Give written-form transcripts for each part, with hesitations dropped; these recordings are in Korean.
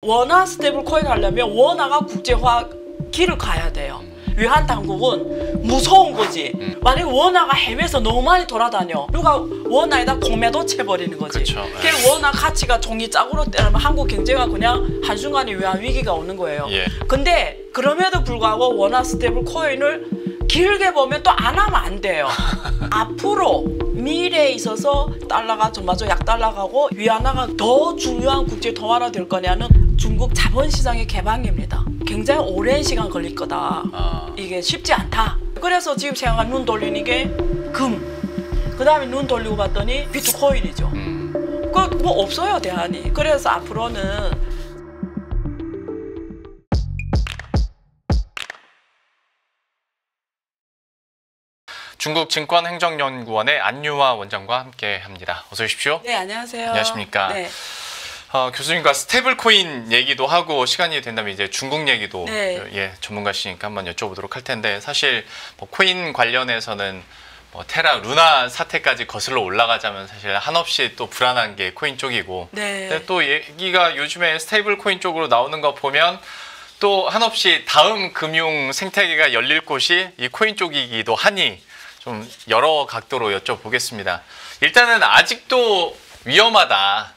원화 스테이블 코인 하려면 원화가 국제화 길을 가야 돼요. 외환 당국은 무서운 거지. 만약에 원화가 해외에서 너무 많이 돌아다녀, 누가 원화에다 공매도 쳐버리는 거지. 그 원화 가치가 종이 짝으로 때리면 한국 경제가 그냥 한순간에 외환 위기가 오는 거예요. 근데 그럼에도 불구하고 원화 스테이블 코인을 길게 보면 또 안 하면 안 돼요. 앞으로 미래에 있어서 달러가 전반적으로 약달러가고 위안화가 더 중요한 국제 통화가 될 거냐는 중국 자본시장의 개방입니다. 굉장히 오랜 시간 걸릴 거다. 이게 쉽지 않다. 그래서 지금 제가 눈 돌리는 게 금, 그 다음에 눈 돌리고 봤더니 비트코인이죠. 그 뭐 없어요, 대안이. 그래서 앞으로는 중국 증권행정연구원의 안유화 원장과 함께합니다. 어서 오십시오. 네, 안녕하세요. 안녕하십니까. 네. 교수님과 스테이블코인 얘기도 하고 시간이 된다면 이제 중국 얘기도 전문가시니까 한번 여쭤보도록 할 텐데, 사실 뭐 코인 관련해서는 뭐 테라, 루나 사태까지 거슬러 올라가자면 사실 한없이 또 불안한 게 코인 쪽이고, 근데 또 얘기가 요즘에 스테이블코인 쪽으로 나오는 거 보면 또 한없이 다음 금융 생태계가 열릴 곳이 이 코인 쪽이기도 하니 좀 여러 각도로 여쭤보겠습니다. 일단은 아직도 위험하다.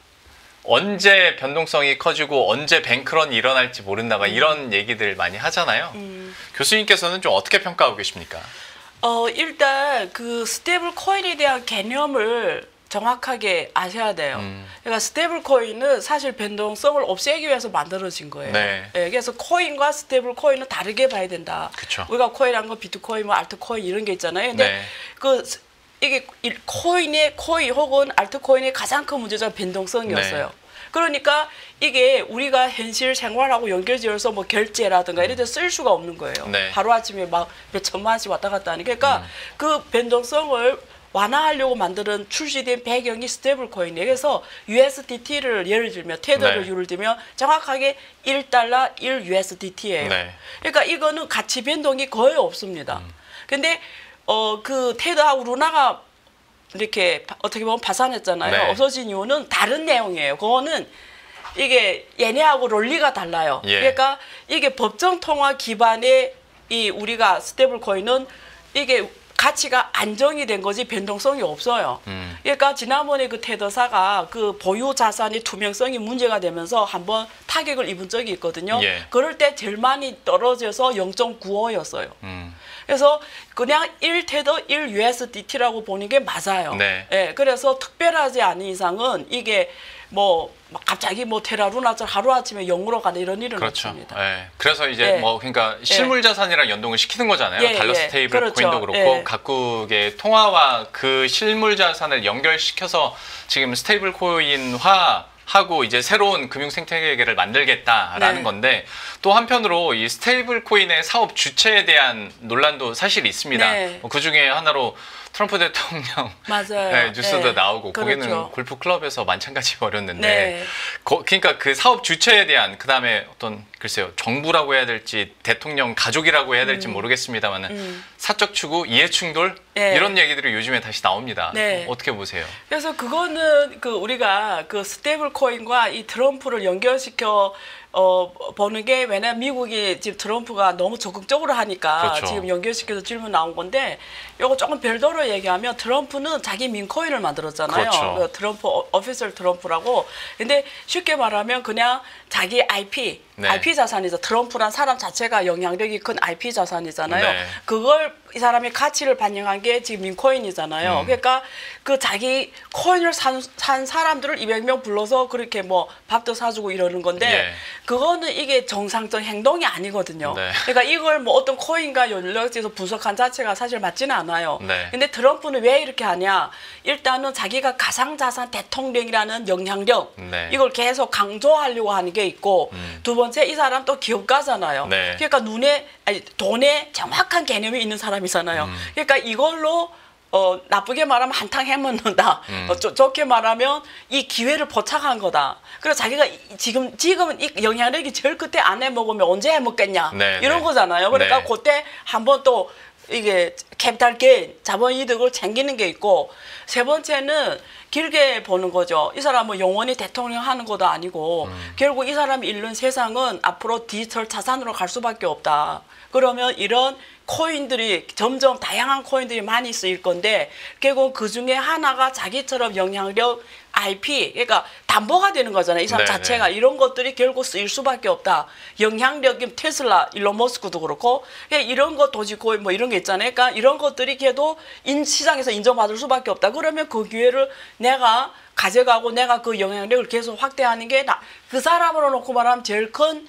언제 변동성이 커지고 언제 뱅크런이 일어날지 모른다. 막 이런 얘기들 많이 하잖아요. 교수님께서는 좀 어떻게 평가하고 계십니까? 일단 그 스테이블 코인에 대한 개념을 정확하게 아셔야 돼요. 그러니까 스테이블 코인은 사실 변동성을 없애기 위해서 만들어진 거예요. 그래서 코인과 스테이블 코인은 다르게 봐야 된다. 우리가 코인한 거 비트코인, 뭐 알트코인 이런 게 있잖아요. 근데 이게 코인의 코인 혹은 알트코인의 가장 큰 문제가 변동성이었어요. 그러니까 이게 우리가 현실 생활하고 연결지어서 뭐 결제라든가 이런 데 쓸 수가 없는 거예요. 하루아침에 막 몇 천만 원씩 왔다 갔다 하니. 그러니까 그 변동성을 완화하려고 만드는 출시된 배경이 스테이블 코인이에요. 그래서 USDT를 예를 들면, 테더를 예를 들면 정확하게 1달러 1 USDT예요. 그러니까 이거는 가치 변동이 거의 없습니다. 근데 그 테더하고 루나가 이렇게 어떻게 보면 파산했잖아요. 없어진 이유는 다른 내용이에요. 그거는 이게 얘네하고 논리가 달라요. 그러니까 이게 법정 통화 기반의 이 우리가 스테이블 코인은 이게 가치가 안정이 된 거지 변동성이 없어요. 그러니까 지난번에 그 테더사가 그 보유 자산의 투명성이 문제가 되면서 한번 타격을 입은 적이 있거든요. 그럴 때 제일 많이 떨어져서 0.95였어요. 그래서 그냥 1테더 1 USDT라고 보는 게 맞아요. 그래서 특별하지 않은 이상은 이게 뭐 갑자기 뭐 테라 루나처럼 하루아침에 0으로 가는 이런 일은 없습니다. 그래서 이제 뭐 그러니까 실물 자산이랑 연동을 시키는 거잖아요. 달러 스테이블 코인도 그렇고 각국의 통화와 그 실물 자산을 연결시켜서 지금 스테이블 코인화 하고 이제 새로운 금융 생태계를 만들겠다라는 건데, 또 한편으로 이 스테이블 코인의 사업 주체에 대한 논란도 사실 있습니다. 그 중에 하나로 트럼프 대통령 뉴스도 나오고, 거기는 골프 클럽에서 만찬까지 벌였는데, 그러니까 그 사업 주체에 대한, 그 다음에 어떤 글쎄요, 정부라고 해야 될지 대통령 가족이라고 해야 될지 모르겠습니다만은 사적 추구, 이해 충돌 이런 얘기들이 요즘에 다시 나옵니다. 어떻게 보세요? 그래서 그거는 그 우리가 그 스테이블 코인과 이 트럼프를 연결시켜 보는 게, 왜냐면 미국이 지금 트럼프가 너무 적극적으로 하니까 지금 연결시켜서 질문 나온 건데, 요거 조금 별도로 얘기하면 트럼프는 자기 민코인을 만들었잖아요. 그 트럼프 오피셜 트럼프라고. 근데 쉽게 말하면 그냥 자기 IP 자산이죠. 트럼프란 사람 자체가 영향력이 큰 IP 자산이잖아요. 그걸 이 사람의 가치를 반영한 게 지금 민코인이잖아요. 그러니까 그 자기 코인을 산 사람들을 200명 불러서 그렇게 뭐 밥도 사주고 이러는 건데, 그거는 이게 정상적 행동이 아니거든요. 그러니까 이걸 뭐 어떤 코인과 연결해서 분석한 자체가 사실 맞지는 않아요. 근데 트럼프는 왜 이렇게 하냐? 일단은 자기가 가상자산 대통령이라는 영향력, 이걸 계속 강조하려고 하는 게 있고, 두 번째, 이 사람 또 기업가잖아요. 그러니까 돈에 정확한 개념이 있는 사람이잖아요. 그러니까 이걸로 나쁘게 말하면 한탕 해먹는다. 좋게 말하면 이 기회를 포착한 거다. 그래서 자기가 지금은 이 영향력이 제일 그때 안 해먹으면 언제 해먹겠냐. 이런 거잖아요. 그러니까 그때 한번 또 이게 캐피탈 게인, 자본이득을 챙기는 게 있고, 세 번째는 길게 보는 거죠. 이 사람은 영원히 대통령 하는 것도 아니고 결국 이 사람이 잃는 세상은 앞으로 디지털 자산으로 갈 수밖에 없다. 그러면 이런 코인들이 점점 다양한 코인들이 많이 쓰일 건데 결국 그중에 하나가 자기처럼 영향력 IP, 그러니까 담보가 되는 거잖아요. 이 사람 네네. 자체가 이런 것들이 결국 쓰일 수밖에 없다. 영향력이 테슬라, 일론 머스크도 그렇고 이런 거 도지코인 뭐 이런 게 있잖아요. 그러니까 이런 것들이 걔도 시장에서 인정받을 수밖에 없다. 그러면 그 기회를 내가 가져가고 내가 그 영향력을 계속 확대하는 게 그 사람으로 놓고 말하면 제일 큰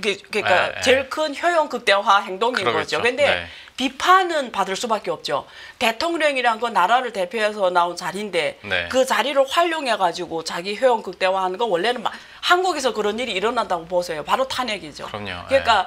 그러니까 제일 큰 효용 극대화 행동인 그러겠죠. 거죠. 근데 네. 비판은 받을 수밖에 없죠. 대통령이란 건 나라를 대표해서 나온 자리인데 네. 그 자리를 활용해가지고 자기 효용 극대화하는 건 원래는 한국에서 그런 일이 일어난다고 보세요. 바로 탄핵이죠. 그럼요. 그러니까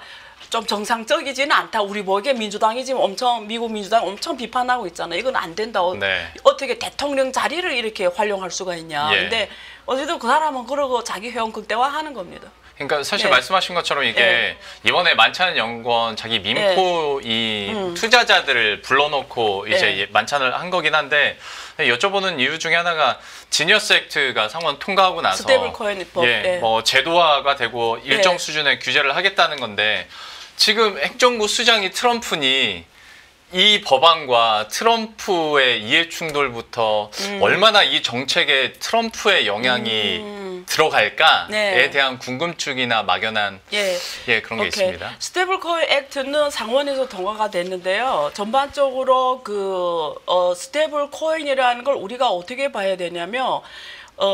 좀 정상적이지는 않다. 우리 보기에 민주당이 지금 미국 민주당 엄청 비판하고 있잖아요. 이건 안 된다고. 네. 어떻게 대통령 자리를 이렇게 활용할 수가 있냐. 예. 근데 어쨌든 그 사람은 그러고 자기 효용 극대화하는 겁니다. 그러니까 사실 네. 말씀하신 것처럼 이게 네. 이번에 만찬 연구원 자기 민포 이 투자자들을 불러놓고 이제 만찬을 한 거긴 한데 여쭤보는 이유 중에 하나가 지니어스 액트가 상원 통과하고 나서 스테이블 코인 입법. 뭐 제도화가 되고 일정 네. 수준의 규제를 하겠다는 건데 지금 행정부 수장이 트럼프니 이 법안과 트럼프의 이해 충돌부터 얼마나 이 정책에 트럼프의 영향이 들어갈까에 네. 대한 궁금증이나 막연한 그런 게 있습니다. 스테이블 코인 액트는 상원에서 통과가 됐는데요. 전반적으로 스테이블 코인이라는 걸 우리가 어떻게 봐야 되냐면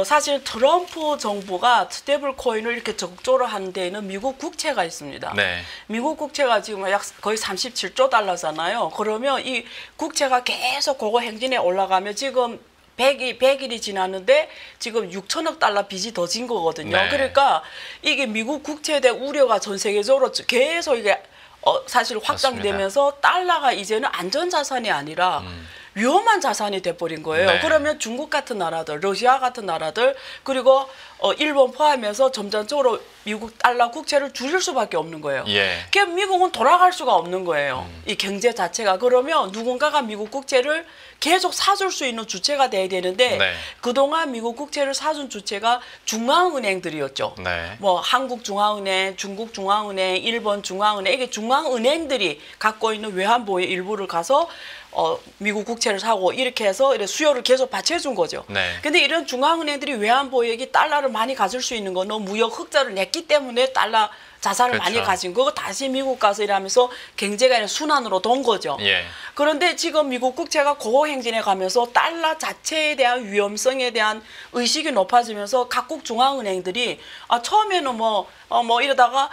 사실 트럼프 정부가 스테이블 코인을 이렇게 적극적으로 하는 데에는 미국 국채가 있습니다. 네. 미국 국채가 지금 약 거의 37조 달러잖아요. 그러면 이 국채가 계속 그거 행진에 올라가면 지금 100일이 지났는데 지금 6천억 달러 빚이 더 진 거거든요. 네. 그러니까 이게 미국 국채에 대한 우려가 전 세계적으로 계속 이게 사실 확장되면서 달러가 이제는 안전자산이 아니라 위험한 자산이 돼버린 거예요. 네. 그러면 중국 같은 나라들, 러시아 같은 나라들, 그리고 일본 포함해서 점진적으로 미국 달러 국채를 줄일 수밖에 없는 거예요. 예. 그러니까 미국은 돌아갈 수가 없는 거예요. 이 경제 자체가. 그러면 누군가가 미국 국채를 계속 사줄 수 있는 주체가 돼야 되는데 네. 그동안 미국 국채를 사준 주체가 중앙은행들이었죠. 네. 뭐 한국중앙은행, 중국중앙은행, 일본중앙은행 이게 중앙은행들이 갖고 있는 외환보유 일부를 가서 미국 국채를 사고 이렇게 해서 수요를 계속 받쳐준 거죠. 네. 근데 이런 중앙은행들이 외환보유액이 달러를 많이 가질 수 있는 거는 무역 흑자를 냈기 때문에 달러 자산을 그렇죠. 많이 가진 거고 다시 미국 가서 일하면서 경제가 순환으로 돈 거죠. 예. 그런데 지금 미국 국채가 고행진에 가면서 달러 자체에 대한 위험성에 대한 의식이 높아지면서 각국 중앙은행들이 처음에는 뭐 이러다가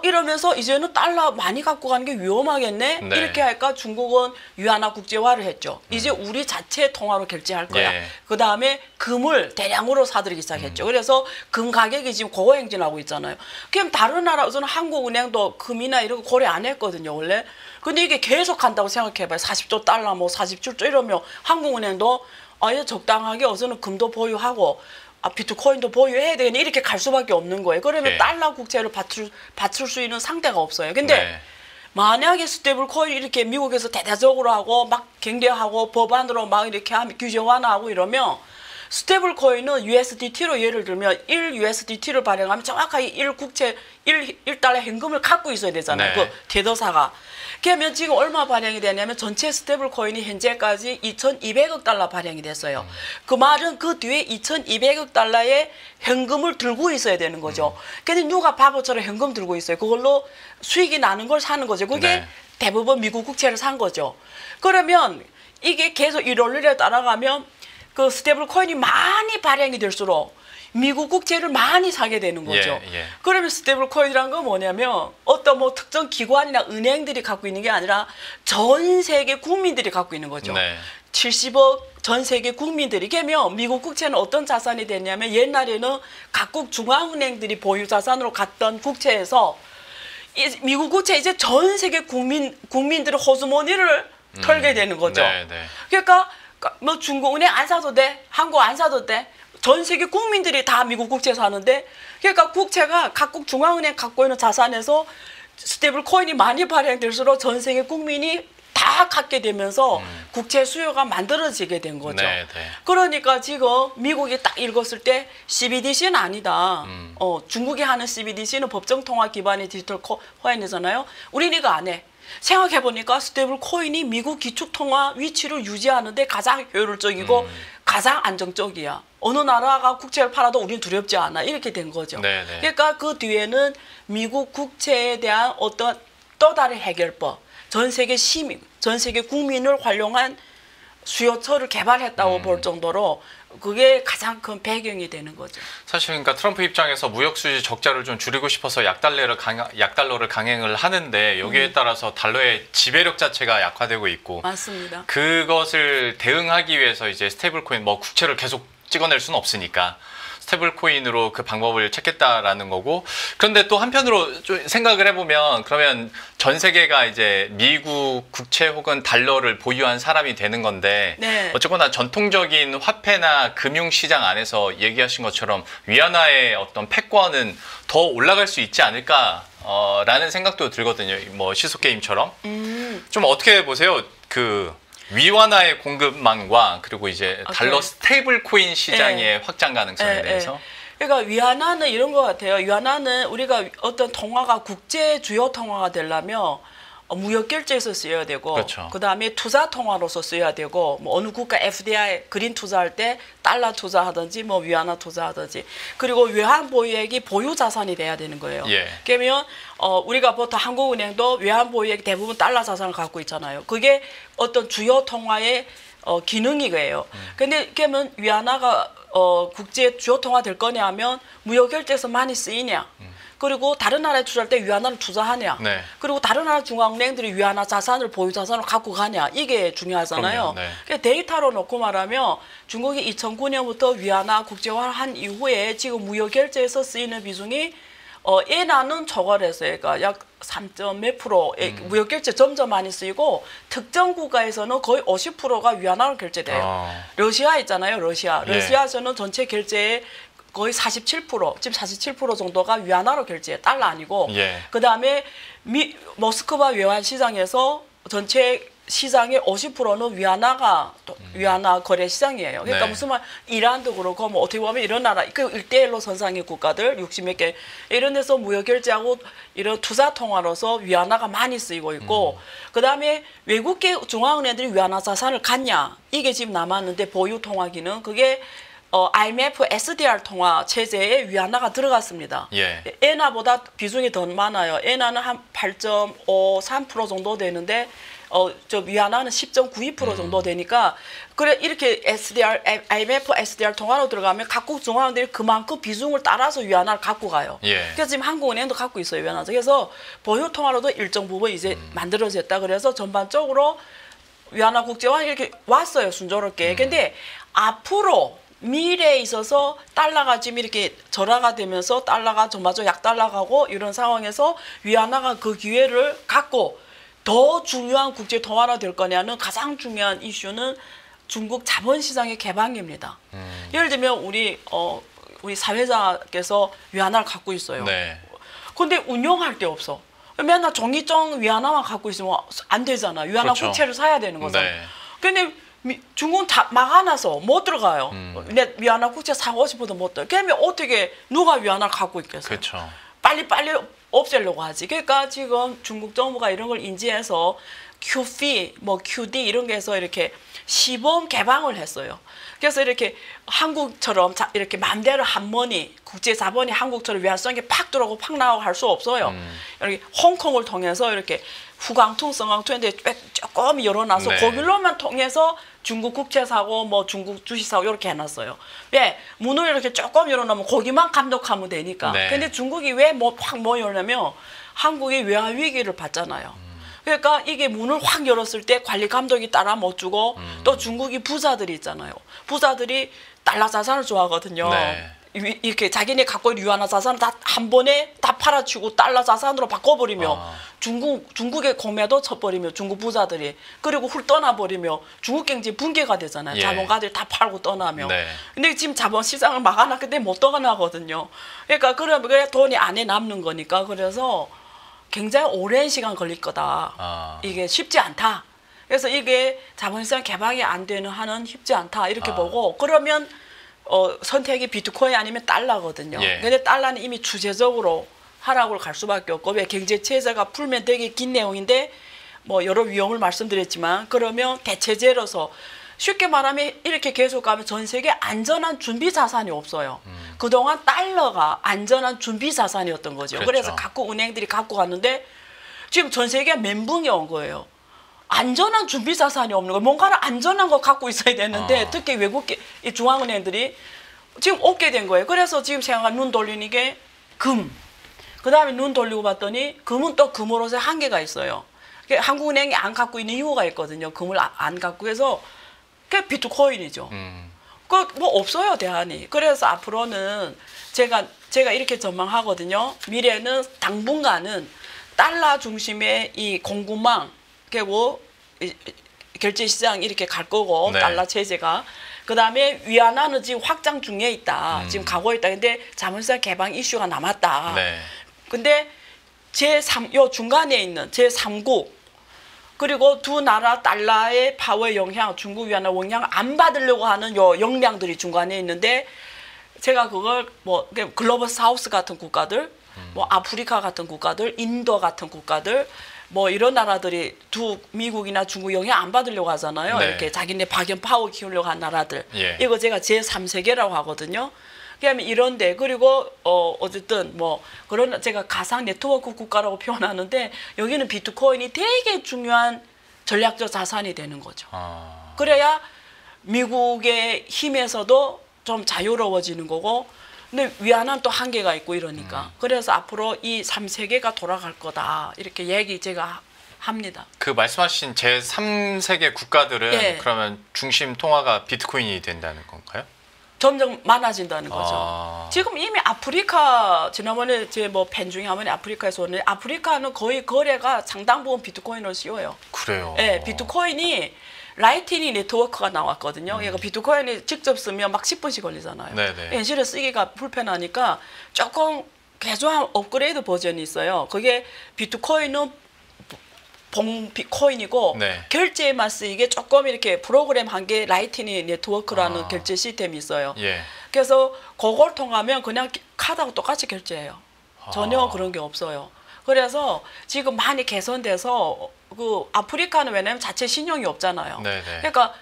이러면서 이제는 달러 많이 갖고 가는 게 위험하겠네. 네. 이렇게 할까 중국은 위안화 국제화를 했죠. 이제 우리 자체 통화로 결제할 거야. 예. 그다음에 금을 대량으로 사들이기 시작했죠. 그래서 금 가격이 지금 고행진하고 있잖아요. 그럼 다른 나라에서는 한국은행도 금이나 이런 거 고려 안 했거든요, 원래. 근데 이게 계속 간다고 생각해봐요. 40조 달러, 뭐 47조 이러면 한국은행도 아예 적당하게 어서는 금도 보유하고 비트코인도 보유해야 되겠네 이렇게 갈 수밖에 없는 거예요. 그러면 네. 달러 국채를 받칠 수 있는 상대가 없어요. 근데 네. 만약에 스테이블 코인 이렇게 미국에서 대대적으로 하고 막 경제하고 법안으로 막 이렇게 규제 완화하고 이러면 스테이블 코인은 USDT로 예를 들면 1 USDT를 발행하면 정확하게 1달러 현금을 갖고 있어야 되잖아요. 네. 그 테더사가. 그러면 지금 얼마 발행이 되냐면 전체 스테이블 코인이 현재까지 2,200억 달러 발행이 됐어요. 그 말은 그 뒤에 2,200억 달러의 현금을 들고 있어야 되는 거죠. 근데 누가 바보처럼 현금 들고 있어요. 그걸로 수익이 나는 걸 사는 거죠. 그게 네. 대부분 미국 국채를 산 거죠. 그러면 이게 계속 이 롤리에 따라가면 그 스테이블 코인이 많이 발행이 될수록 미국 국채를 많이 사게 되는 거죠. 예. 그러면 스테이블 코인이라는 건 뭐냐면 어떤 뭐 특정 기관이나 은행들이 갖고 있는 게 아니라 전 세계 국민들이 갖고 있는 거죠. 네. 70억 전 세계 국민들이. 그러면 미국 국채는 어떤 자산이 됐냐면 옛날에는 각국 중앙은행들이 보유 자산으로 갔던 국채에서 미국 국채 이제 전 세계 국민들의 호주머니를 털게 되는 거죠. 네. 그러니까 뭐 중국은행 안 사도 돼, 한국 안 사도 돼. 전 세계 국민들이 다 미국 국채 사는데, 그러니까 국채가 각국 중앙은행 갖고 있는 자산에서 스테이블 코인이 많이 발행될수록 전 세계 국민이 다 갖게 되면서 국채 수요가 만들어지게 된 거죠. 네. 그러니까 지금 미국이 딱 읽었을 때 CBDC는 아니다. 중국이 하는 CBDC는 법정통화 기반의 디지털 코인이잖아요. 우리는 이거 안 해. 생각해보니까 스테이블 코인이 미국 기축통화 위치를 유지하는데 가장 효율적이고 가장 안정적이야. 어느 나라가 국채를 팔아도 우리는 두렵지 않아. 이렇게 된 거죠. 네네. 그러니까 그 뒤에는 미국 국채에 대한 어떤 또 다른 해결법, 전 세계 시민, 전 세계 국민을 활용한 수요처를 개발했다고 볼 정도로 그게 가장 큰 배경이 되는 거죠. 사실 그러니까 트럼프 입장에서 무역 수지 적자를 좀 줄이고 싶어서 약달러를 강행을 하는데 여기에 따라서 달러의 지배력 자체가 약화되고 있고 맞습니다. 그것을 대응하기 위해서 이제 스테이블 코인 뭐 국채를 계속 찍어낼 수는 없으니까 스테이블 코인으로 그 방법을 찾겠다라는 거고, 그런데 또 한편으로 좀 생각을 해보면 그러면 전 세계가 이제 미국 국채 혹은 달러를 보유한 사람이 되는 건데 네. 어쨌거나 전통적인 화폐나 금융시장 안에서 얘기하신 것처럼 위안화의 어떤 패권은 더 올라갈 수 있지 않을까 라는 생각도 들거든요. 뭐 시소 게임처럼. 좀 어떻게 보세요? 그 위안화의 공급망과 그리고 이제 달러 스테이블 코인 시장의 확장 가능성에 대해서. 그러니까 위안화는 이런 것 같아요. 위안화는 우리가 어떤 통화가 국제 주요 통화가 되려면 무역 결제에서 쓰여야 되고, 그렇죠. 그다음에 투자 통화로서 쓰여야 되고, 뭐 어느 국가 FDI 그린 투자할 때 달러 투자하든지 뭐 위안화 투자하든지, 그리고 외환 보유액이 보유 자산이 돼야 되는 거예요. 예. 그러면 우리가 보통 한국은행도 외환 보유액 대부분 달러 자산을 갖고 있잖아요. 그게 어떤 주요 통화의 기능이에요. 근데 그러면 위안화가 국제 주요 통화 될 거냐 하면 무역 결제에서 많이 쓰이냐. 그리고 다른 나라에 투자할 때 위안화를 투자하냐. 네. 그리고 다른 나라 중앙은행들이 위안화 자산을 보유 자산을 갖고 가냐. 이게 중요하잖아요. 네. 그러니까 데이터로 놓고 말하면 중국이 2009년부터 위안화 국제화한 이후에 지금 무역 결제에서 쓰이는 비중이 엔화는 초과했어요. 그러니까 약 3. 몇 프로 무역 결제 점점 많이 쓰이고 특정 국가에서는 거의 50%가 위안화로 결제돼요. 러시아 있잖아요. 러시아에서는 전체 결제의 거의 47%, 지금 47% 정도가 위안화로 결제해. 달러 아니고. 그다음에 모스크바 외환 시장에서 전체 시장의 50%는 위안화가 위안화 거래 시장이에요. 그러니까 무슨 말 이란도 그렇고 뭐 어떻게 보면 이런 나라 그 1대1로 선상의 국가들 60몇 개 이런 데서 무역 결제하고 이런 투자 통화로서 위안화가 많이 쓰이고 있고, 그다음에 외국계 중앙은행들이 위안화 자산을 갖냐 이게 지금 남았는데 보유 통화 기능 그게 IMF SDR 통화 체제에 위안화가 들어갔습니다. 엔화보다 비중이 더 많아요. 엔화는 한 8.53% 정도 되는데 저 위안화는 10.92% 정도 되니까 그래 이렇게 IMF SDR 통화로 들어가면 각국 중앙은행들이 그만큼 비중을 따라서 위안화를 갖고 가요. 그래서 지금 한국은행도 갖고 있어요, 위안화. 그래서 보유 통화로도 일정 부분 이제 만들어졌다. 그래서 전반적으로 위안화 국제화 이렇게 왔어요, 순조롭게. 근데 앞으로 미래에 있어서 달러가 지금 이렇게 절하가 되면서 달러가 전반적으로 약달러 가고 이런 상황에서 위안화가 그 기회를 갖고 더 중요한 국제 통화가 될 거냐는 가장 중요한 이슈는 중국 자본시장의 개방입니다. 예를 들면 우리 사회자께서 위안화를 갖고 있어요. 근데 운용할 데 없어. 맨날 종이장 위안화만 갖고 있으면 안 되잖아. 위안화 국채를 사야 되는 거잖아. 근데 중국은 다 막아놔서 못 들어가요. 근데 위안화 국채 사고 싶어도 못 들어가요. 그러면 어떻게 누가 위안화를 갖고 있겠어요? 빨리빨리 없애려고 하지. 그러니까 지금 중국 정부가 이런 걸 인지해서 QF, 뭐 QD 이런 게 해서 이렇게 시범 개방을 했어요. 그래서 이렇게 한국처럼 이렇게 마음대로 한머니 국제 자본이 한국처럼 위안성이 팍 들어오고 팍 나오고 할 수 없어요. 이렇게 홍콩을 통해서 이렇게 후광퉁, 성광퉁인데 조금 열어놔서 거길로만 통해서 중국 국채 사고 뭐 중국 주식 사고 이렇게 해놨어요. 왜? 문을 이렇게 조금 열어놓으면 거기만 감독하면 되니까. 근데 중국이 왜 확 열냐면 한국이 외환 위기를 받잖아요. 그러니까 이게 문을 확 열었을 때 관리 감독이 따라 못 주고 또 중국이 부자들이 있잖아요. 부자들이 달러 자산을 좋아하거든요. 이렇게 자기네 갖고 있는 위안화 자산을 다 한 번에 다 팔아치고 달러 자산으로 바꿔버리며 중국의 공매도 쳐버리며 중국 부자들이 그리고 훌 떠나버리며 중국 경제 붕괴가 되잖아요. 자본가들이 다 팔고 떠나며. 근데 지금 자본시장을 막아놨기 때문에 못 떠나거든요. 그러니까 그래 돈이 안에 남는 거니까. 그래서 굉장히 오랜 시간 걸릴 거다. 이게 쉽지 않다. 그래서 이게 자본시장 개방이 안 되는 한은 쉽지 않다. 이렇게 보고 그러면 선택이 비트코인 아니면 달러거든요. 근데 달러는 이미 추세적으로 하락으로 갈 수밖에 없고 왜 경제 체제가 풀면 되게 긴 내용인데 뭐 여러 위험을 말씀드렸지만 그러면 대체제로서 쉽게 말하면 이렇게 계속 가면 전 세계 안전한 준비 자산이 없어요. 그동안 달러가 안전한 준비 자산이었던 거죠. 그렇죠. 그래서 각국 은행들이 갖고 갔는데 지금 전 세계가 멘붕이 온 거예요. 안전한 준비 자산이 없는 거예요. 뭔가를 안전한 거 갖고 있어야 되는데 특히 외국 중앙은행들이 지금 없게 된 거예요. 그래서 지금 제가 눈 돌리는 게 금. 그 다음에 눈 돌리고 봤더니 금은 또 금으로서 한계가 있어요. 한국은행이 안 갖고 있는 이유가 있거든요. 금을 안 갖고 해서 그게 비트코인이죠. 그 뭐 없어요 대안이. 그래서 앞으로는 제가 이렇게 전망하거든요. 미래는 당분간은 달러 중심의 이 공급망 그리고 결제 시장 이렇게 갈 거고 네. 달러 체제가 그다음에 위안화는 지금 확장 중에 있다. 지금 가고 있다. 근데 자본시장 개방 이슈가 남았다. 네. 근데 요 중간에 있는 제3국 그리고 두 나라 달러의 파워의 영향, 중국 위안화 영향을 안 받으려고 하는 요 역량들이 중간에 있는데 제가 그걸 뭐 글로벌 사우스 같은 국가들, 뭐 아프리카 같은 국가들, 인도 같은 국가들 뭐 이런 나라들이 미국이나 중국 영향 안 받으려고 하잖아요. 네. 이렇게 자기네 박연 파워 키우려고 한 나라들. 예. 이거 제가 제3세계라고 하거든요. 그다음에 이런데 그리고 어쨌든 뭐 그런 제가 가상 네트워크 국가라고 표현하는데 여기는 비트코인이 되게 중요한 전략적 자산이 되는 거죠. 그래야 미국의 힘에서도 좀 자유로워지는 거고 근데 위안화는 또 한계가 있고 이러니까 그래서 앞으로 이 3세계가 돌아갈 거다 이렇게 얘기 제가 합니다. 그 말씀하신 제3세계 국가들은 예. 그러면 중심 통화가 비트코인이 된다는 건가요? 점점 많아진다는 거죠. 지금 이미 아프리카 지난번에 제 뭐 팬 중에 한 번에 아프리카에서 오는데 아프리카는 거의 거래가 상당 부분 비트코인으로 씌워요. 그래요. 네, 비트코인이 라이트닝 네트워크가 나왔거든요. 그러니까 비트코인이 직접 쓰면 막 10분씩 걸리잖아요. 현실에 쓰기가 불편하니까 조금 개조한 업그레이드 버전이 있어요. 그게 비트코인은 봉비코인이고 네. 결제에만 쓰이게 조금 이렇게 프로그램한 게 라이트닝 네트워크라는 결제 시스템이 있어요. 예. 그래서 그걸 통하면 그냥 카드하고 똑같이 결제해요. 전혀 그런 게 없어요. 그래서 지금 많이 개선돼서 그 아프리카는 왜냐면 자체 신용이 없잖아요. 네네. 그러니까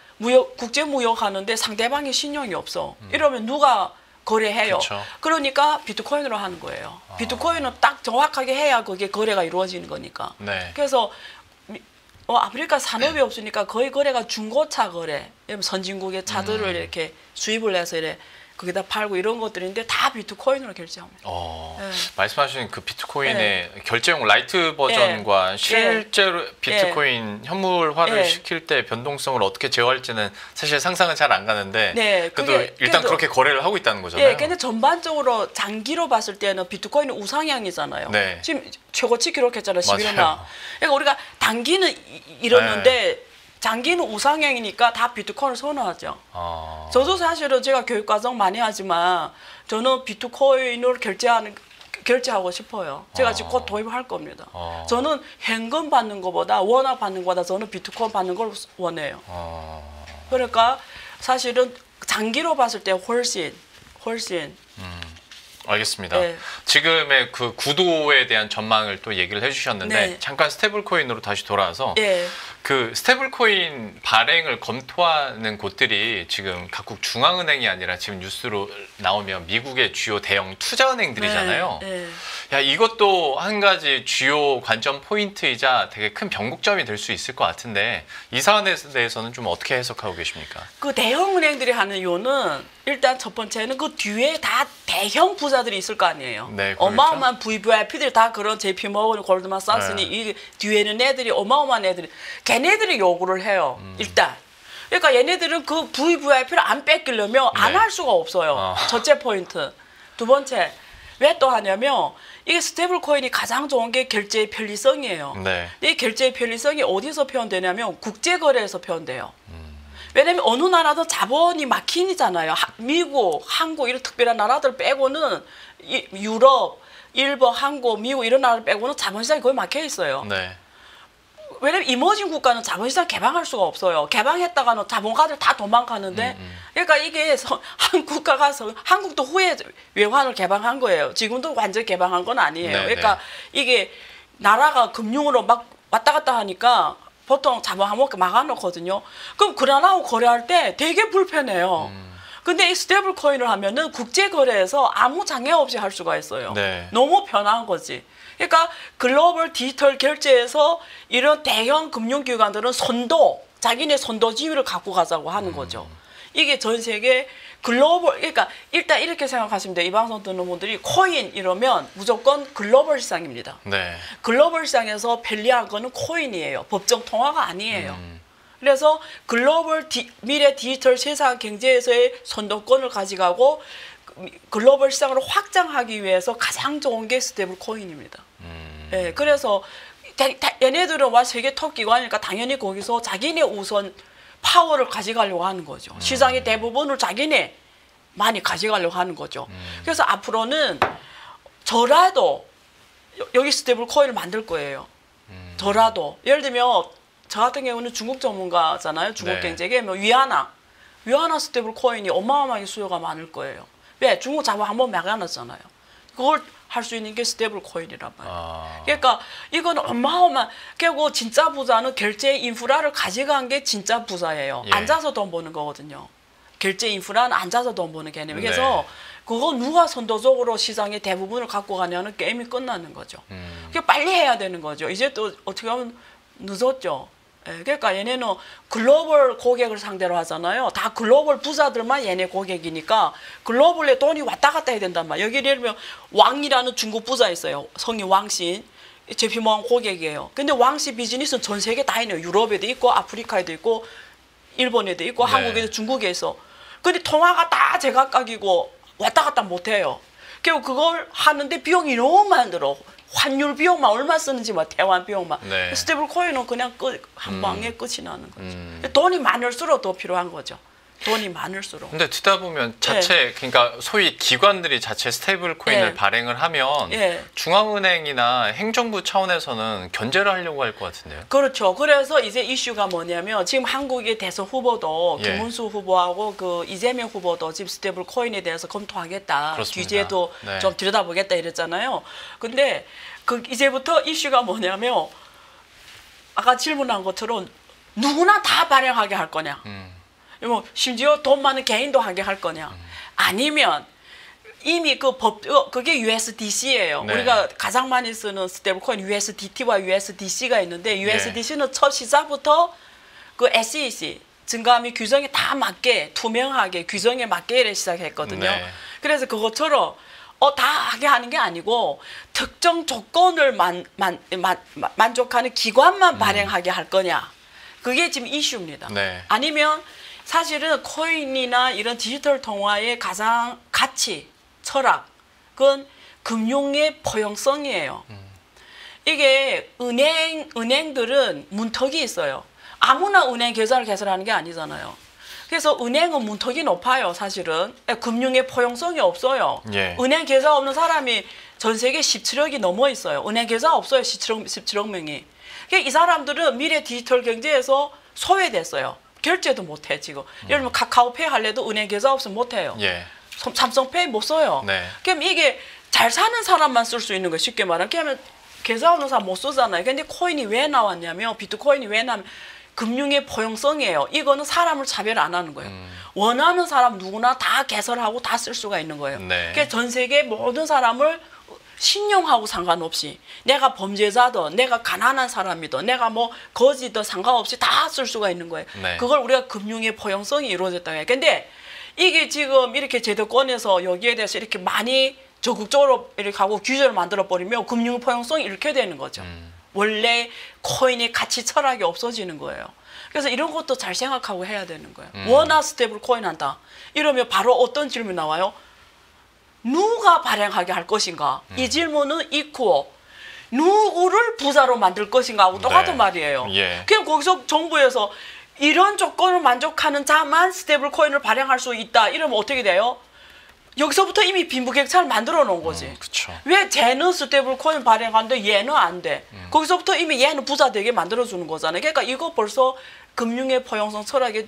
국제 무역 하는데 상대방이 신용이 없어. 이러면 누가 거래해요. 그쵸. 그러니까 비트코인으로 하는 거예요. 비트코인은 딱 정확하게 해야 그게 거래가 이루어지는 거니까. 네. 그래서 아프리카 산업이 없으니까 거의 거래가 중고차 거래. 선진국의 차들을 이렇게 수입을 해서 이래 거기다 팔고 이런 것들인데 다 비트코인으로 결제합니다. 네. 말씀하신 그 비트코인의 네. 결제용 라이트 버전과 네. 실제로 비트코인 네. 현물화를 네. 시킬 때 변동성을 어떻게 제어할지는 사실 상상은 잘 안 가는데 네. 그래도 일단 그렇게 거래를 하고 있다는 거잖아요. 네, 근데 전반적으로 장기로 봤을 때는 비트코인은 우상향이잖아요. 네. 지금 최고치 기록했잖아요. 11년 나. 그러니까 우리가 단기는 이러는데 네. 장기는 우상향이니까 다 비트코인을 선호하죠. 저도 사실은 제가 교육과정 많이 하지만 저는 비트코인을 결제하고 싶어요. 제가 지금 곧 도입할 겁니다. 저는 현금 받는 것보다 원화 받는 것보다 저는 비트코인 받는 걸 원해요. 그러니까 사실은 장기로 봤을 때 훨씬 알겠습니다. 네. 지금의 그 구도에 대한 전망을 또 얘기를 해주셨는데 네. 잠깐 스테이블 코인으로 다시 돌아와서 네. 그 스테이블 코인 발행을 검토하는 곳들이 지금 각국 중앙은행이 아니라 지금 뉴스로 나오면 미국의 주요 대형 투자은행들이잖아요. 네. 네. 야, 이것도 한 가지 주요 관전 포인트이자 되게 큰 변곡점이 될 수 있을 것 같은데 이 사안에 대해서는 좀 어떻게 해석하고 계십니까? 그 대형 은행들이 하는 이유는 일단 첫 번째는 그 뒤에 다 대형 부자들이 있을 거 아니에요. 네, 어마어마한 VVIP들이 다 그런 JP 모건, 골드만삭스니 네. 이 뒤에는 애들이 어마어마한 애들이 걔네들이 요구를 해요. 일단. 그러니까 얘네들은 그 VVIP를 안 뺏기려면 네. 안 할 수가 없어요. 첫째 포인트. 두 번째. 왜 또 하냐면 이게 스테이블 코인이 가장 좋은 게 결제의 편리성이에요. 네. 이 결제의 편리성이 어디서 표현되냐면 국제거래에서 표현돼요. 왜냐면 어느 나라도 자본이 막힌이잖아요. 미국, 한국 이런 특별한 나라들 빼고는 유럽, 일본, 한국, 미국 이런 나라 빼고는 자본시장이 거의 막혀 있어요. 네. 왜냐면 이머징 국가는 자본시장 개방할 수가 없어요. 개방했다가는 자본가들 다 도망가는데 그러니까 이게 한국가 가서 한국도 후에 외환을 개방한 거예요. 지금도 완전 개방한 건 아니에요. 네, 그러니까 이게 나라가 금융으로 막 왔다 갔다 하니까 보통 자본 한번 막아놓거든요. 그럼 그 나라하고 거래할 때 되게 불편해요. 근데 이 스테이블 코인을 하면은 국제 거래에서 아무 장애 없이 할 수가 있어요. 네. 너무 편한 거지. 그러니까 글로벌 디지털 결제에서 이런 대형 금융기관들은 자기네 선도 지위를 갖고 가자고 하는 거죠. 이게 전 세계 글로벌, 그러니까 일단 이렇게 생각하시면 돼요. 이 방송 듣는 분들이 코인 이러면 무조건 글로벌 시장입니다. 네. 글로벌 시장에서 편리한 거는 코인이에요. 법정 통화가 아니에요. 그래서 글로벌 미래 디지털 세상 경제에서의 선도권을 가져가고 글로벌 시장으로 확장하기 위해서 가장 좋은 게 스테이블 코인입니다. 예, 그래서 얘네들은 와 세계 톱 기관이니까 당연히 거기서 자기네 우선 파워를 가져가려고 하는 거죠. 시장의 대부분을 자기네 많이 가져가려고 하는 거죠. 그래서 앞으로는 저라도 여기 스테이블 코인을 만들 거예요. 저라도 예를 들면 저 같은 경우는 중국 전문가잖아요. 중국 네. 경제계 뭐 위안화 스테이블 코인이 어마어마하게 수요가 많을 거예요. 왜? 중국 자본 한번 막아놨잖아요. 그걸 할 수 있는 게 스테이블 코인이란 말이에요. 그러니까 이건 어마어마한, 결국 진짜 부자는 결제 인프라를 가져간 게 진짜 부자예요. 예. 앉아서 돈 버는 거거든요. 결제 인프라는 앉아서 돈 버는 개념이에요. 그래서 그거 누가 선도적으로 시장의 대부분을 갖고 가냐는 게임이 끝나는 거죠. 그게 빨리 해야 되는 거죠. 이제 또 어떻게 하면 늦었죠. 예, 그러니까 얘네는 글로벌 고객을 상대로 하잖아요. 다 글로벌 부자들만 얘네 고객이니까 글로벌에 돈이 왔다 갔다 해야 된단 말이에요. 여기 예를 들면 왕이라는 중국 부자 있어요. 성이 왕신. JP모건 고객이에요. 근데 왕씨 비즈니스는 전 세계 다 있네요. 유럽에도 있고 아프리카에도 있고 일본에도 있고 한국에도 중국에 있어. 근데 통화가 다 제각각이고 왔다 갔다 못해요. 결국 그걸 하는데 비용이 너무 많이 들어. 환율 비용만 얼마 쓰는지 뭐 대환 비용만. 네. 스테이블 코인은 그냥 한 방에 끝이 나는 거죠. 돈이 많을수록 더 필요한 거죠. 돈이 많을수록. 근데 듣다 보면 자체 그러니까 소위 기관들이 자체 스테이블 코인을 발행을 하면 중앙은행이나 행정부 차원에서는 견제를 하려고 할 것 같은데요. 그렇죠. 그래서 이제 이슈가 뭐냐면 지금 한국의 대선 후보도 김문수 후보하고 그 이재명 후보도 지금 스테이블 코인에 대해서 검토하겠다. 그렇습니다. 규제도 좀 들여다보겠다 이랬잖아요. 근데 그 이제부터 이슈가 뭐냐면 아까 질문한 것처럼 누구나 다 발행하게 할 거냐. 뭐 심지어 돈 많은 개인도 하게 할 거냐. 아니면 이미 그 그게 USDC예요. 네. 우리가 가장 많이 쓰는 스테이블 코인 USDT와 USDC가 있는데 USDC는 첫 시작부터 그 SEC 증가 및 규정에 다 맞게 투명하게 규정에 맞게 시작했거든요. 네. 그래서 그것처럼 다 하게 하는 게 아니고 특정 조건을 만족하는 기관만 발행하게 할 거냐. 그게 지금 이슈입니다. 네. 아니면 사실은 코인이나 이런 디지털 통화의 가장 가치, 철학은 금융의 포용성이에요. 이게 은행들은 문턱이 있어요. 아무나 은행 계좌를 개설하는 게 아니잖아요. 그래서 은행은 문턱이 높아요, 사실은. 금융의 포용성이 없어요. 예. 은행 계좌 없는 사람이 전 세계 17억이 넘어 있어요. 은행 계좌 없어요, 17억 명이. 그러니까 이 사람들은 미래 디지털 경제에서 소외됐어요. 결제도 못해 지금. 예를 들면 카카오페이 할래도 은행 계좌 없으면 못해요. 예. 삼성페이 못 써요. 네. 그럼 이게 잘 사는 사람만 쓸 수 있는 거예요. 쉽게 말하면. 그러면 계좌 없는 사람 못 쓰잖아요. 근데 코인이 왜 나왔냐면 비트코인이 왜 나면 금융의 포용성이에요. 이거는 사람을 차별 안 하는 거예요. 원하는 사람 누구나 다 개설하고 다 쓸 수가 있는 거예요. 네. 그러니까 전 세계 모든 사람을 신용하고 상관없이 내가 범죄자든 내가 가난한 사람이든 내가 뭐 거지든 상관없이 다 쓸 수가 있는 거예요. 네. 그걸 우리가 금융의 포용성이 이루어졌다고 해요. 근데 이게 지금 이렇게 제도권에서 여기에 대해서 이렇게 많이 적극적으로 이렇게 하고 규제를 만들어 버리면 금융 포용성이 이렇게 되는 거죠. 원래 코인의 가치 철학이 없어지는 거예요. 그래서 이런 것도 잘 생각하고 해야 되는 거예요. 워낙 스테이블 코인 한다. 이러면 바로 어떤 질문이 나와요? 누가 발행하게 할 것인가? 이 질문은 있고 누구를 부자로 만들 것인가 하고 똑같은 말이에요. 예. 그냥 거기서 정부에서 이런 조건을 만족하는 자만 스테이블 코인을 발행할 수 있다. 이러면 어떻게 돼요? 여기서부터 이미 빈부격차를 만들어 놓은 거지. 왜 쟤는 스테이블 코인 발행하는데 얘는 안 돼? 거기서부터 이미 얘는 부자 되게 만들어 주는 거잖아요. 그러니까 이거 벌써 금융의 포용성 철학에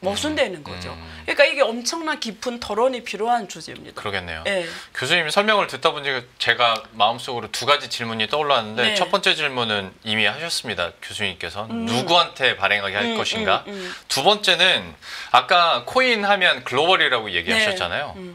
모순되는 거죠. 그러니까 이게 엄청난 깊은 토론이 필요한 주제입니다. 그러겠네요. 네. 교수님 설명을 듣다 보니 제가 마음속으로 두 가지 질문이 떠올랐는데 네. 첫 번째 질문은 이미 하셨습니다. 교수님께서 누구한테 발행하게 할 것인가. 두 번째는 아까 코인 하면 글로벌이라고 얘기하셨잖아요. 네.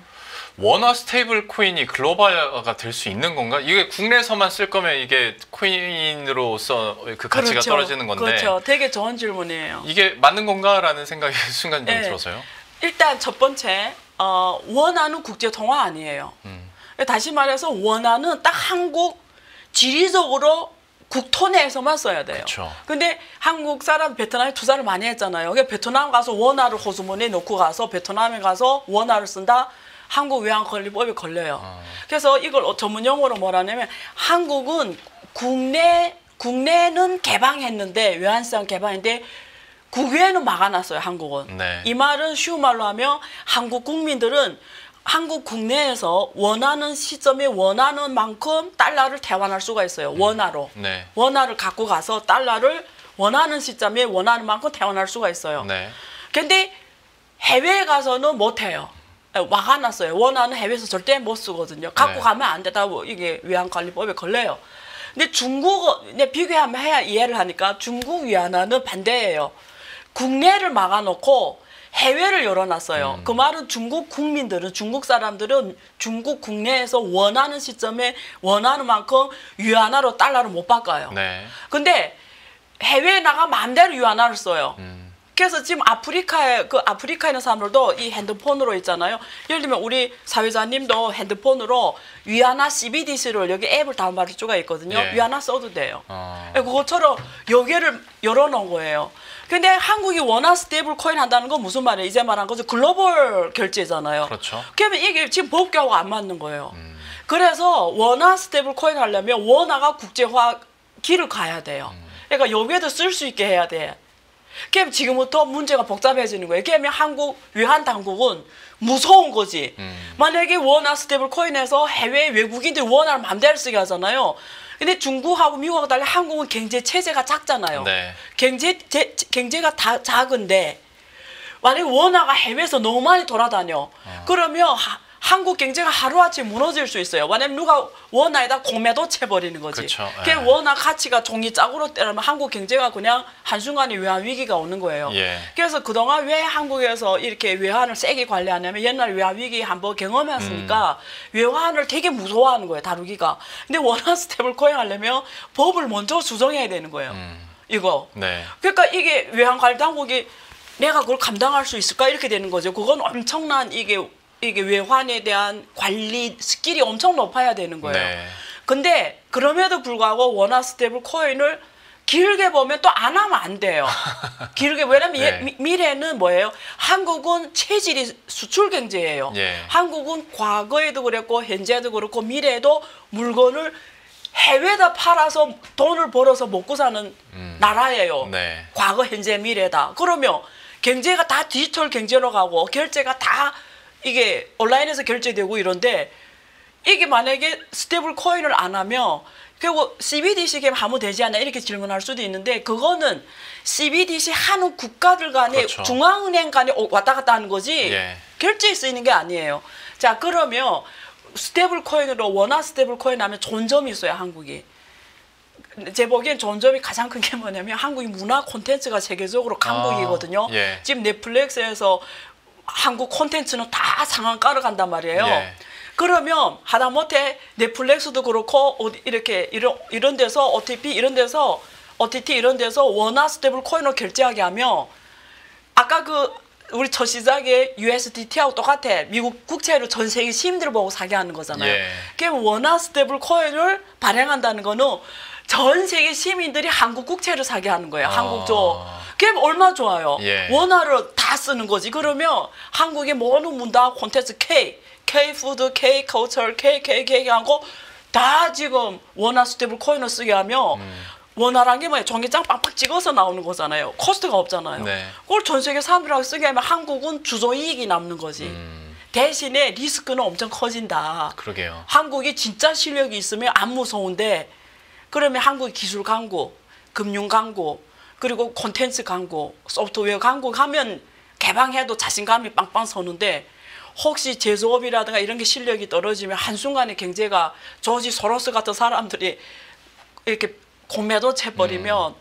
원화 스테이블 코인이 글로벌화가 될 수 있는 건가? 이게 국내에서만 쓸 거면 이게 코인으로서 그 가치가 그렇죠. 떨어지는 건데. 그렇죠. 되게 좋은 질문이에요. 이게 맞는 건가라는 생각이 순간 좀 들어서요. 일단 첫 번째, 원화는 국제 통화 아니에요. 다시 말해서 원화는 딱 한국 지리적으로 국토 내에서만 써야 돼요. 그쵸. 근데 한국 사람 베트남에 투자를 많이 했잖아요. 그러니까 베트남 가서 원화를 호수문에 놓고 가서 베트남에 가서 원화를 쓴다. 한국 외환관리법에 걸려요. 그래서 이걸 전문 용어로 뭐라냐면 한국은 국내는 개방했는데 외환시장 개방인데 국외는 막아놨어요. 한국은. 네. 이 말은 쉬운 말로 하면 한국 국민들은 한국 국내에서 원하는 시점에 원하는 만큼 달러를 대환할 수가 있어요. 원화로. 네. 원화를 갖고 가서 달러를 원하는 시점에 원하는 만큼 대환할 수가 있어요. 네. 근데 해외에 가서는 못해요. 막아놨어요. 원화는 해외에서 절대 못 쓰거든요. 갖고 네. 가면 안 되다고 이게 외환관리법에 걸려요. 근데 중국어 비교하면 해야 이해를 하니까 중국 위안화는 반대예요. 국내를 막아놓고 해외를 열어놨어요. 그 말은 중국 국민들은 중국 사람들은 중국 국내에서 원하는 시점에 원하는 만큼 위안화로 달러를 못 바꿔요. 네. 근데 해외에 나가 마음대로 위안화를 써요. 그래서 지금 아프리카에 있는 사람들도 이 핸드폰으로 있잖아요. 예를 들면 우리 사회자님도 핸드폰으로 위안화 CBDC를 여기 앱을 다운받을 수가 있거든요. 예. 위안화 써도 돼요. 그것처럼 여기를 열어놓은 거예요. 근데 한국이 원화 스테이블 코인 한다는 건 무슨 말이에요? 이제 말한 거죠. 글로벌 결제잖아요. 그렇죠. 그러면 이게 지금 법규하고 안 맞는 거예요. 그래서 원화 스테이블 코인 하려면 원화가 국제화 길을 가야 돼요. 그러니까 여기에도 쓸 수 있게 해야 돼. 그럼 지금부터 문제가 복잡해지는 거예요. 그러면 한국 외환 당국은 무서운 거지. 만약에 원화 스테이블 코인에서 해외 외국인들이 원화를 마음대로 쓰게 하잖아요. 근데 중국하고 미국하고 달리 한국은 경제 체제가 작잖아요. 네. 경제가 다 작은데 만약에 원화가 해외에서 너무 많이 돌아다녀. 그러면 한국 경제가 하루아침에 무너질 수 있어요. 왜냐면 누가 원화에다 공매도 쳐버리는 거지. 그렇죠. 그 원화 가치가 종이 짝으로 때리면 한국 경제가 그냥 한순간에 외환 위기가 오는 거예요. 예. 그래서 그동안 왜 한국에서 이렇게 외환을 세게 관리하냐면 옛날 외환 위기 한번 경험했으니까 외환을 되게 무서워하는 거예요. 다루기가. 근데 원화 스테이블 코인 하려면 법을 먼저 수정해야 되는 거예요. 이거. 네. 그러니까 이게 외환 관리 당국이 내가 그걸 감당할 수 있을까 이렇게 되는 거죠. 그건 엄청난 이게 외환에 대한 관리 스킬이 엄청 높아야 되는 거예요. 네. 근데 그럼에도 불구하고 원화 스테이블 코인을 길게 보면 또 안 하면 안 돼요. 길게 왜냐면 네. 미래는 뭐예요? 한국은 체질이 수출 경제예요. 예. 한국은 과거에도 그랬고 현재도 그렇고 미래에도 물건을 해외에다 팔아서 돈을 벌어서 먹고 사는 나라예요. 네. 과거, 현재, 미래다. 그러면 경제가 다 디지털 경제로 가고 결제가 다 이게 온라인에서 결제되고 이런데 이게 만약에 스테이블 코인을 안 하면 결국 CBDC 게임 하면 되지 않나 이렇게 질문할 수도 있는데 그거는 CBDC 하는 국가들 간에 그렇죠. 중앙은행 간에 왔다 갔다 하는 거지 예. 결제에 쓰이는 게 아니에요. 자 그러면 스테이블 코인으로 원화 스테이블 코인 하면 좋은 점이 있어요. 한국이. 제 보기엔 좋은 점이 가장 큰 게 뭐냐면 한국이 문화 콘텐츠가 세계적으로 강국이거든요. 예. 지금 넷플릭스에서 한국 콘텐츠는 다 상한가를 간단 말이에요. 예. 그러면 하다못해 넷플릭스도 그렇고 이렇게 이런 데서 OTT 이런 데서 원화 스테이블 코인으로 결제하게 하면 아까 우리 첫 시작에 USDT하고 똑같아. 미국 국채를 전 세계 시민들 보고 사게 하는 거잖아요. 예. 그럼 원화 스테이블 코인을 발행한다는 거는 전 세계 시민들이 한국 국채를 사게 하는 거예요. 한국조. 그게 얼마나 좋아요. 예. 원화를 다 쓰는 거지. 그러면 한국의 모든 문화 콘텐츠 K-푸드, K-커처, K 하고 다 지금 원화 스테이블 코인을 쓰게 하면 원화란 게 뭐예요? 종이장 빡빡 찍어서 나오는 거잖아요. 코스트가 없잖아요. 네. 그걸 전 세계 사람들하고 쓰게 하면 한국은 주소이익이 남는 거지. 대신에 리스크는 엄청 커진다. 그러게요. 한국이 진짜 실력이 있으면 안 무서운데 그러면 한국의 기술 강국, 금융 강국, 그리고 콘텐츠 강국, 소프트웨어 강국 하면 개방해도 자신감이 빵빵 서는데 혹시 제조업이라든가 이런 게 실력이 떨어지면 한순간에 경제가 조지 소로스 같은 사람들이 이렇게 공매도 채버리면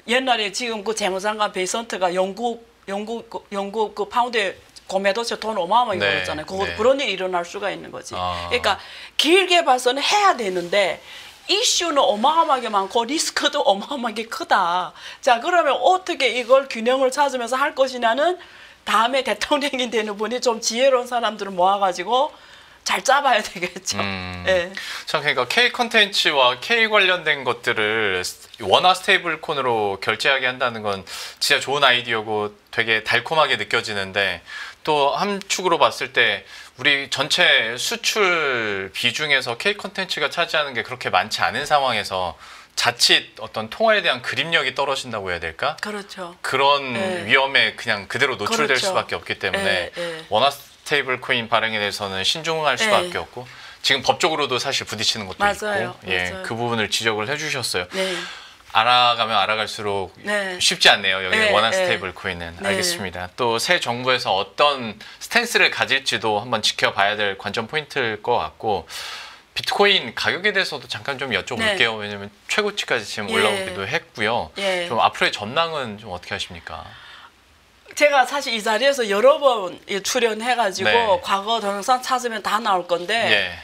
옛날에 지금 그 재무장관 베이선트가 영국 그 파운드에 공매도체 돈 어마어마하게 벌었잖아요. 그런 일이 일어날 수가 있는 거지. 그러니까 길게 봐서는 해야 되는데 이슈는 어마어마하게 많고 리스크도 어마어마하게 크다. 자, 그러면 어떻게 이걸 균형을 찾으면서 할 것이냐는 다음에 대통령이 되는 분이 좀 지혜로운 사람들을 모아가지고 잘 짜봐야 되겠죠. 네. 참 그러니까 K 컨텐츠와 K 관련된 것들을 원화 스테이블 콘으로 결제하게 한다는 건 진짜 좋은 아이디어고 되게 달콤하게 느껴지는데 또 한 축으로 봤을 때 우리 전체 수출 비중에서 K 컨텐츠가 차지하는 게 그렇게 많지 않은 상황에서 자칫 어떤 통화에 대한 그립력이 떨어진다고 해야 될까? 그렇죠. 그런 위험에 그냥 그대로 노출될 수밖에 없기 때문에 원화 스테이블 코인 발행에 대해서는 신중할 수밖에 없고 지금 법적으로도 사실 부딪히는 것도 맞아요. 있고 맞아요. 그 부분을 지적을 해주셨어요. 네. 알아가면 알아갈수록 쉽지 않네요. 여기 원화 스테이블 코인은. 알겠습니다. 또 새 정부에서 어떤 스탠스를 가질지도 한번 지켜봐야 될 관전 포인트일 것 같고 비트코인 가격에 대해서도 잠깐 좀 여쭤볼게요. 왜냐하면 최고치까지 지금 올라오기도 했고요. 좀 앞으로의 전망은 좀 어떻게 하십니까? 제가 사실 이 자리에서 여러 번 출연해가지고 과거 동영상 찾으면 다 나올 건데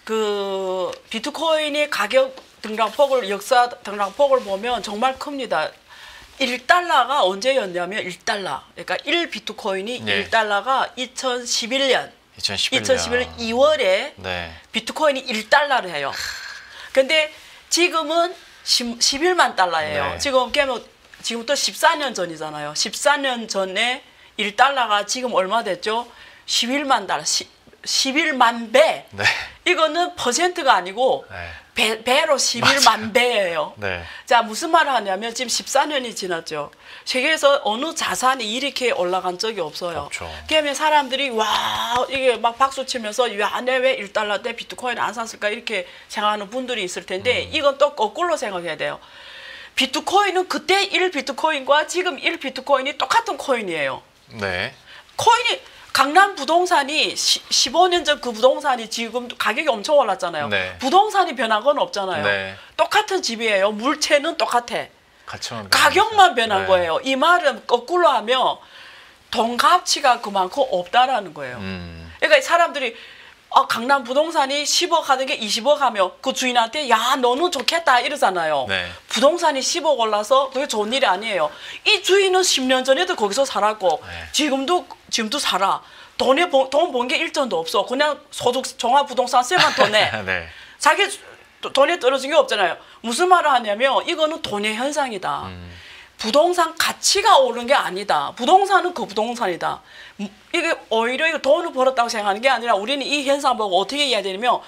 그 비트코인이 가격 등락폭을 역사 등락폭을 보면 정말 큽니다. 1달러가 언제였냐면 1달러. 그러니까 1비트코인이 1달러가 2011년 2월에 비트코인이 1달러를 해요. 근데 지금은 11만 달러예요. 지금부터 14년 전이잖아요. 14년 전에 1달러가 지금 얼마 됐죠? 11만 달러. 11만 배. 이거는 퍼센트가 아니고 배로 11만 배예요. 자, 무슨 말을 하냐면 지금 14년이 지났죠. 세계에서 어느 자산이 이렇게 올라간 적이 없어요. 그러면 사람들이 와 이게 막 박수 치면서 야, 내 왜 1달러 때 비트코인 안 샀을까 이렇게 생각하는 분들이 있을 텐데 이건 또 거꾸로 생각해야 돼요. 비트코인은 그때 1비트코인과 지금 1비트코인이 똑같은 코인이에요. 코인이 강남 부동산이 15년 전 그 부동산이 지금 가격이 엄청 올랐잖아요. 부동산이 변한 건 없잖아요. 똑같은 집이에요. 물체는 똑같아. 가격만 변한 거예요. 이 말은 거꾸로 하면 돈 가치가 그만큼 없다라는 거예요. 그러니까 사람들이 강남 부동산이 10억 하는 게 20억 하면 그 주인한테 야 너는 좋겠다 이러잖아요. 부동산이 10억 올라서 그게 좋은 일이 아니에요. 이 주인은 10년 전에도 거기서 살았고 지금도 살아. 돈 번 게 일전도 없어. 그냥 소득 종합부동산 세만 돈 내. 자기 돈에 떨어진 게 없잖아요. 무슨 말을 하냐면 이거는 돈의 현상이다. 부동산 가치가 오른 게 아니다. 부동산은 그 부동산이다. 이게 오히려 이거 돈을 벌었다고 생각하는 게 아니라 우리는 이 현상 보고 어떻게 해야 되냐면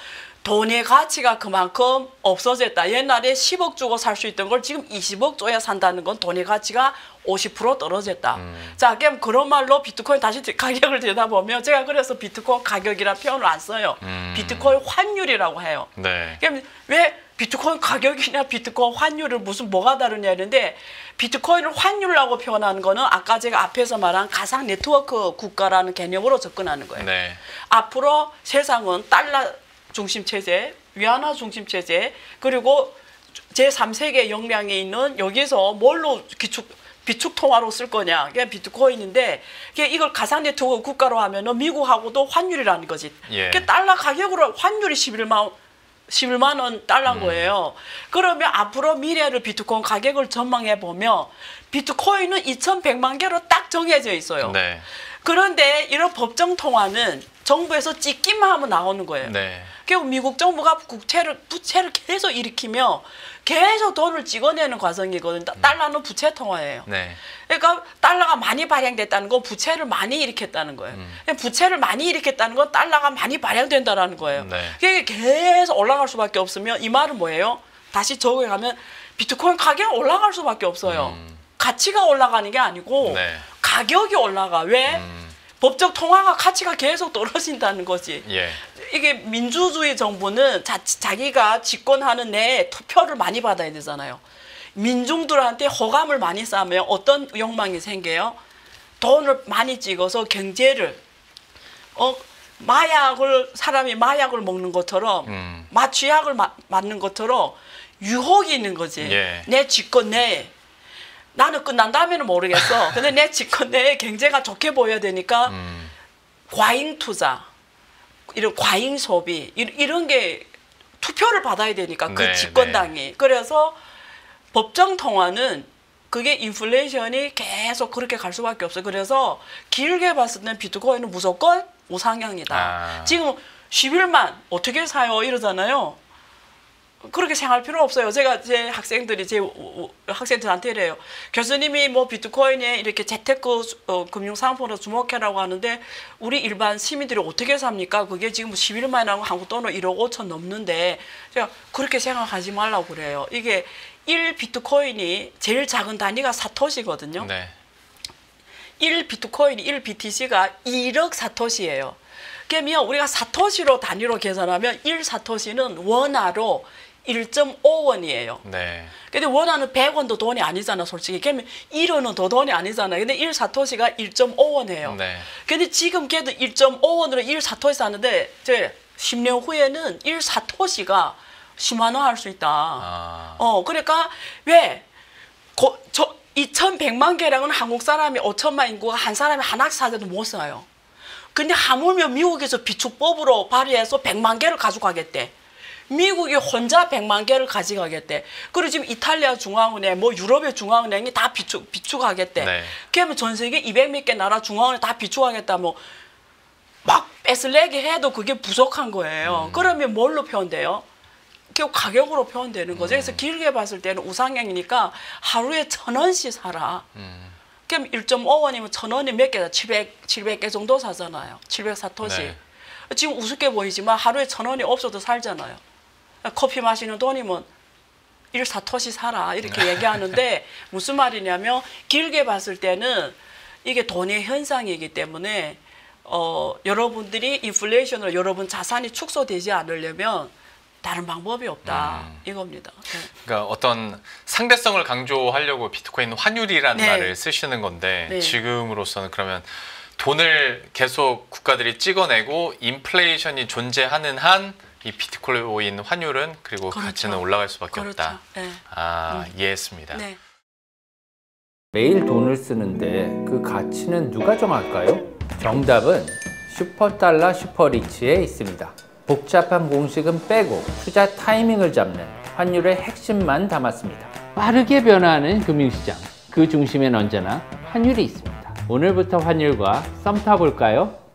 돈의 가치가 그만큼 없어졌다. 옛날에 10억 주고 살 수 있던 걸 지금 20억 줘야 산다는 건 돈의 가치가 50% 떨어졌다. 자, 그럼 그런 말로 비트코인 다시 가격을 들여다보면 제가 그래서 비트코인 가격이라는 표현을 안 써요. 비트코인 환율이라고 해요. 그럼 왜 비트코인 가격이냐 비트코인 환율을 무슨 뭐가 다르냐 이런데 비트코인을 환율이라고 표현하는 거는 아까 제가 앞에서 말한 가상 네트워크 국가라는 개념으로 접근하는 거예요. 앞으로 세상은 달러 중심 체제, 위안화 중심 체제, 그리고 제3세계 역량에 있는 여기서 뭘로 비축 통화로 쓸 거냐? 그게 비트코인인데 이걸 가상 네트워크 국가로 하면은 미국하고도 환율이라는 거지. 달러 가격으로 환율이 11만 원 달러인 거예요. 그러면 앞으로 미래를 비트코인 가격을 전망해 보면 비트코인은 2,100만 개로 딱 정해져 있어요. 그런데 이런 법정 통화는 정부에서 찍기만 하면 나오는 거예요. 결국 미국 정부가 부채를 계속 일으키며 계속 돈을 찍어내는 과정이거든요. 달러는 부채 통화예요. 그러니까 달러가 많이 발행됐다는 건 부채를 많이 일으켰다는 거예요. 부채를 많이 일으켰다는 건 달러가 많이 발행된다는 거예요. 그게 계속 올라갈 수밖에 없으면 이 말은 뭐예요? 다시 적용해 가면 비트코인 가격이 올라갈 수밖에 없어요. 가치가 올라가는 게 아니고 가격이 올라가. 왜? 법적 통화가 가치가 계속 떨어진다는 거지. 예. 이게 민주주의 정부는 자기가 집권하는 내 투표를 많이 받아야 되잖아요. 민중들한테 호감을 많이 쌓으면 어떤 욕망이 생겨요? 돈을 많이 찍어서 경제를 사람이 마약을 먹는 것처럼 마취약을 맞는 것처럼 유혹이 있는 거지. 예. 내 집권 내에 나는 끝난 다음에는 모르겠어. 근데 내 집권 내에 경제가 좋게 보여야 되니까 과잉 투자, 이런 과잉 소비 이런 게 투표를 받아야 되니까 그 집권당이. 그래서 법정 통화는 그게 인플레이션이 계속 그렇게 갈 수밖에 없어요. 그래서 길게 봤을 때는 비트코인은 무조건 우상향이다. 지금 11만 어떻게 사요 이러잖아요. 그렇게 생각할 필요 없어요. 제가 제 학생들한테 이래요. 교수님이 뭐 비트코인에 이렇게 재테크 금융상품으로 주목해라고 하는데 우리 일반 시민들이 어떻게 삽니까? 그게 지금 11만이라고 한국 돈으로 1억 5천 넘는데 제가 그렇게 생각하지 말라고 그래요. 이게 1 비트코인이 제일 작은 단위가 사토시거든요. 네. 1 비트코인이 1 BTC가 1억 사토시예요. 그러면 우리가 사토시로 단위로 계산하면 1 사토시는 원화로 1.5원이에요. 네. 근데 원화는 100원도 돈이 아니잖아, 솔직히. 그러면 1원은 더 돈이 아니잖아요. 근데 1 사토시가 1.5원이에요. 네. 근데 지금 걔도 1.5원으로 1 사토시 사는데 제 10년 후에는 1 사토시가 10만 원 할 수 있다. 그러니까 왜 2,100만 개량은 한국 사람이 5천만 인구가 한 사람이 하나씩 사줘도 못 사요. 근데 하물며 미국에서 비축법으로 발의해서 100만 개를 가져가겠대. 미국이 혼자 100만 개를 가져가겠대. 그리고 지금 이탈리아 중앙은행, 뭐 유럽의 중앙은행이 다 비축하겠대. 네. 그러면 전 세계 200몇 개 나라 중앙은행 다 비축하겠다. 뭐 막 뺏으려게 해도 그게 부족한 거예요. 그러면 뭘로 표현돼요? 결국 가격으로 표현되는 거죠. 그래서 길게 봤을 때는 우상향이니까 하루에 1,000원씩 사라. 그럼 1.5원이면 1,000원이 몇 개다? 700개 정도 사잖아요. 700사토시. 네. 지금 우습게 보이지만 하루에 1,000원이 없어도 살잖아요. 커피 마시는 돈이면 1사토시 사라 이렇게 얘기하는데 무슨 말이냐면 길게 봤을 때는 이게 돈의 현상이기 때문에 여러분들이 인플레이션으로 여러분 자산이 축소되지 않으려면 다른 방법이 없다 이겁니다. 네. 그러니까 어떤 상대성을 강조하려고 비트코인 환율이라는 말을 쓰시는 건데 지금으로서는 그러면 돈을 계속 국가들이 찍어내고 인플레이션이 존재하는 한 이 비트코인 환율은 그리고 가치는 올라갈 수밖에 없다. 네. 이해했습니다. 네. 매일 돈을 쓰는데 그 가치는 누가 정할까요? 정답은 슈퍼달러 슈퍼리치에 있습니다. 복잡한 공식은 빼고 투자 타이밍을 잡는 환율의 핵심만 담았습니다. 빠르게 변화하는 금융시장, 그 중심엔 언제나 환율이 있습니다. 오늘부터 환율과 썸 타볼까요?